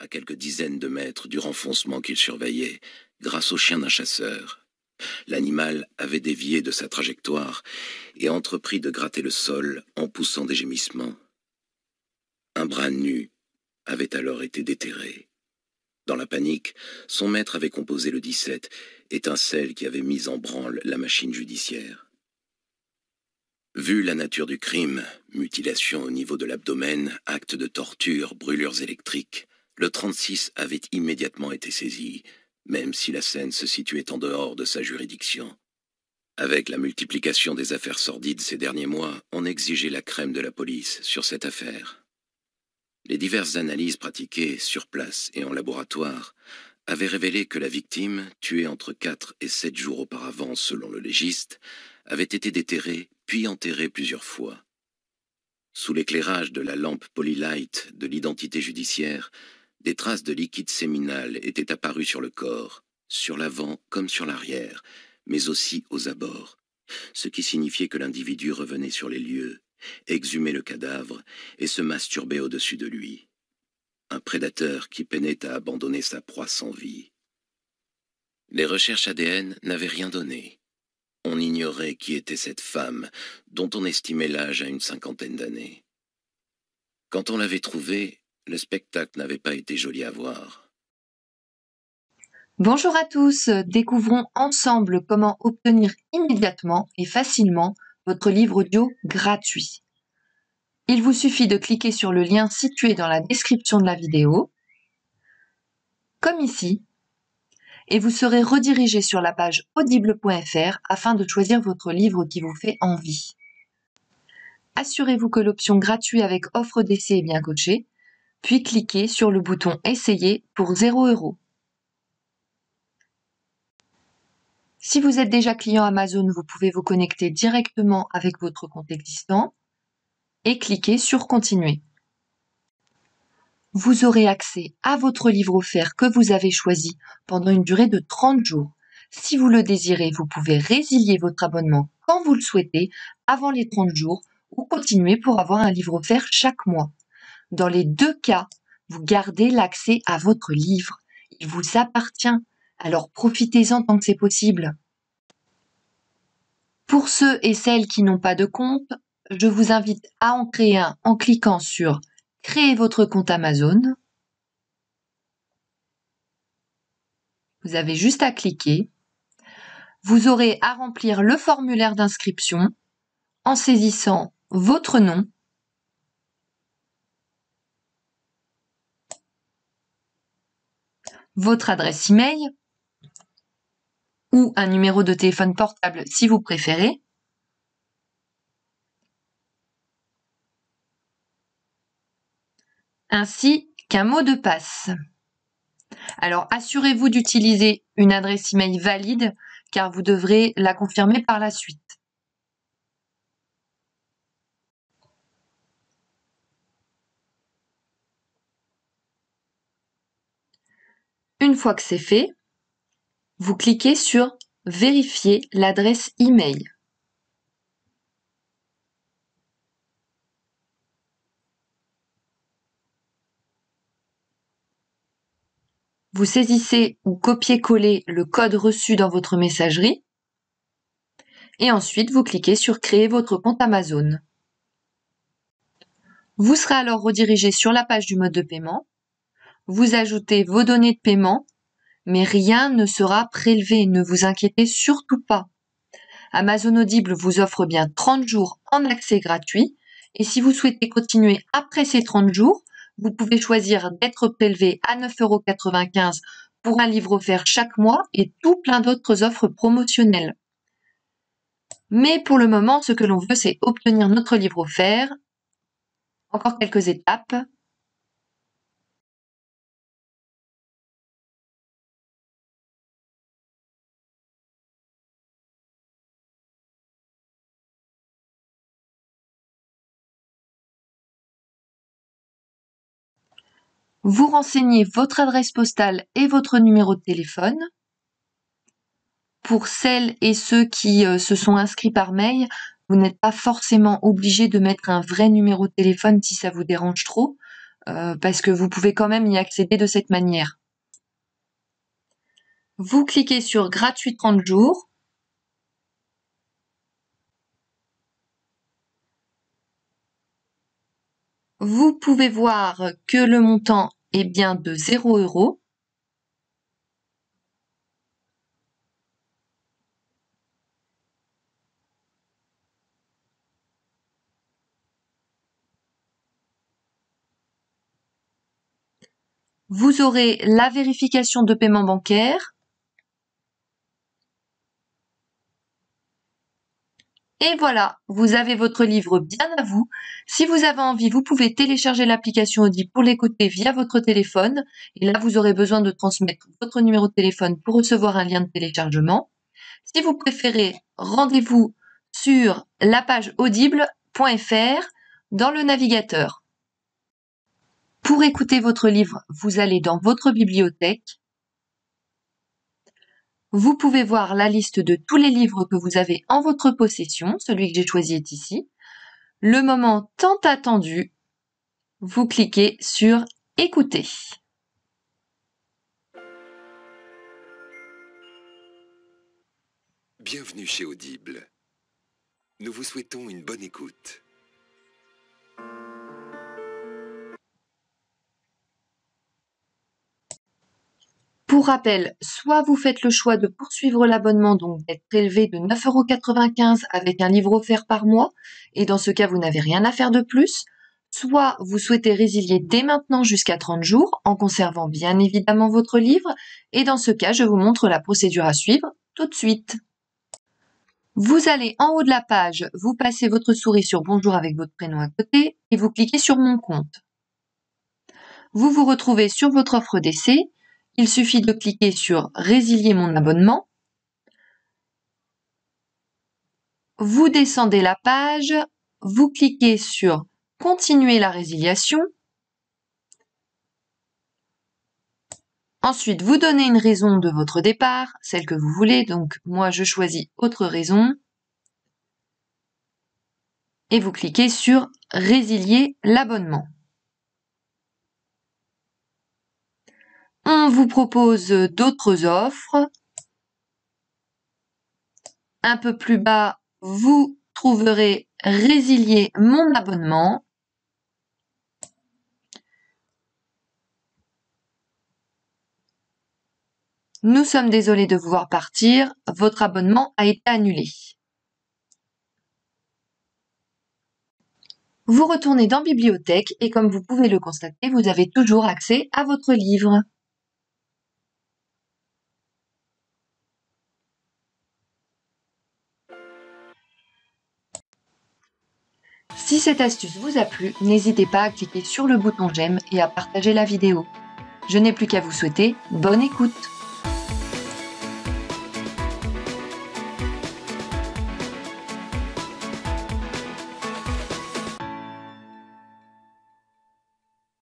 à quelques dizaines de mètres du renfoncement qu'il surveillait, grâce au chien d'un chasseur. L'animal avait dévié de sa trajectoire et entrepris de gratter le sol en poussant des gémissements. Un bras nu avait alors été déterré. Dans la panique, son maître avait composé le 17, étincelle qui avait mis en branle la machine judiciaire. Vu la nature du crime, mutilation au niveau de l'abdomen, acte de torture, brûlures électriques, le 36 avait immédiatement été saisi, même si la scène se situait en dehors de sa juridiction. Avec la multiplication des affaires sordides ces derniers mois, on exigeait la crème de la police sur cette affaire. Les diverses analyses pratiquées sur place et en laboratoire avaient révélé que la victime, tuée entre 4 et 7 jours auparavant selon le légiste, avait été déterrée puis enterrée plusieurs fois. Sous l'éclairage de la lampe Polylight de l'identité judiciaire, des traces de liquide séminal étaient apparues sur le corps, sur l'avant comme sur l'arrière, mais aussi aux abords, ce qui signifiait que l'individu revenait sur les lieux, exhumait le cadavre et se masturbait au-dessus de lui. Un prédateur qui peinait à abandonner sa proie sans vie. Les recherches ADN n'avaient rien donné. On ignorait qui était cette femme, dont on estimait l'âge à une 50aine d'années. Quand on l'avait trouvée, le spectacle n'avait pas été joli à voir. Bonjour à tous, découvrons ensemble comment obtenir immédiatement et facilement votre livre audio gratuit. Il vous suffit de cliquer sur le lien situé dans la description de la vidéo, comme ici, et vous serez redirigé sur la page audible.fr afin de choisir votre livre qui vous fait envie. Assurez-vous que l'option gratuit avec offre d'essai est bien cochée, puis cliquez sur le bouton Essayer pour 0 €. Si vous êtes déjà client Amazon, vous pouvez vous connecter directement avec votre compte existant et cliquer sur Continuer. Vous aurez accès à votre livre offert que vous avez choisi pendant une durée de 30 jours. Si vous le désirez, vous pouvez résilier votre abonnement quand vous le souhaitez avant les 30 jours ou continuer pour avoir un livre offert chaque mois. Dans les deux cas, vous gardez l'accès à votre livre. Il vous appartient, alors profitez-en tant que c'est possible. Pour ceux et celles qui n'ont pas de compte, je vous invite à en créer un en cliquant sur « Créer votre compte Amazon ». Vous avez juste à cliquer. Vous aurez à remplir le formulaire d'inscription en saisissant votre nom, votre adresse email ou un numéro de téléphone portable si vous préférez, ainsi qu'un mot de passe. Alors, assurez-vous d'utiliser une adresse email valide car vous devrez la confirmer par la suite. Une fois que c'est fait, vous cliquez sur « Vérifier l'adresse email ». Vous saisissez ou copiez-collez le code reçu dans votre messagerie et ensuite vous cliquez sur « Créer votre compte Amazon ». Vous serez alors redirigé sur la page du mode de paiement. Vous ajoutez vos données de paiement, mais rien ne sera prélevé, ne vous inquiétez surtout pas. Amazon Audible vous offre bien 30 jours en accès gratuit et si vous souhaitez continuer après ces 30 jours, vous pouvez choisir d'être prélevé à 9,95 € pour un livre offert chaque mois et tout plein d'autres offres promotionnelles. Mais pour le moment, ce que l'on veut, c'est obtenir notre livre offert. Encore quelques étapes. Vous renseignez votre adresse postale et votre numéro de téléphone. Pour celles et ceux qui se sont inscrits par mail, vous n'êtes pas forcément obligé de mettre un vrai numéro de téléphone si ça vous dérange trop. parce que vous pouvez quand même y accéder de cette manière. Vous cliquez sur gratuit 30 jours. Vous pouvez voir que le montant est bien de 0 €. Vous aurez la vérification de paiement bancaire. Et voilà, vous avez votre livre bien à vous. Si vous avez envie, vous pouvez télécharger l'application Audible pour l'écouter via votre téléphone. Et là, vous aurez besoin de transmettre votre numéro de téléphone pour recevoir un lien de téléchargement. Si vous préférez, rendez-vous sur la page audible.fr dans le navigateur. Pour écouter votre livre, vous allez dans votre bibliothèque. Vous pouvez voir la liste de tous les livres que vous avez en votre possession. Celui que j'ai choisi est ici. Le moment tant attendu, vous cliquez sur Écouter. Bienvenue chez Audible. Nous vous souhaitons une bonne écoute. Pour rappel, soit vous faites le choix de poursuivre l'abonnement, donc d'être prélevé de 9,95 € avec un livre offert par mois, et dans ce cas, vous n'avez rien à faire de plus, soit vous souhaitez résilier dès maintenant jusqu'à 30 jours, en conservant bien évidemment votre livre, et dans ce cas, je vous montre la procédure à suivre tout de suite. Vous allez en haut de la page, vous passez votre souris sur Bonjour avec votre prénom à côté, et vous cliquez sur Mon compte. Vous vous retrouvez sur votre offre d'essai. Il suffit de cliquer sur Résilier mon abonnement. Vous descendez la page, vous cliquez sur Continuer la résiliation. Ensuite, vous donnez une raison de votre départ, celle que vous voulez. Donc, moi, je choisis Autre raison. Et vous cliquez sur Résilier l'abonnement. On vous propose d'autres offres. Un peu plus bas, vous trouverez Résilier mon abonnement. Nous sommes désolés de vous voir partir. Votre abonnement a été annulé. Vous retournez dans Bibliothèque et comme vous pouvez le constater, vous avez toujours accès à votre livre. Si cette astuce vous a plu, n'hésitez pas à cliquer sur le bouton j'aime et à partager la vidéo. Je n'ai plus qu'à vous souhaiter bonne écoute.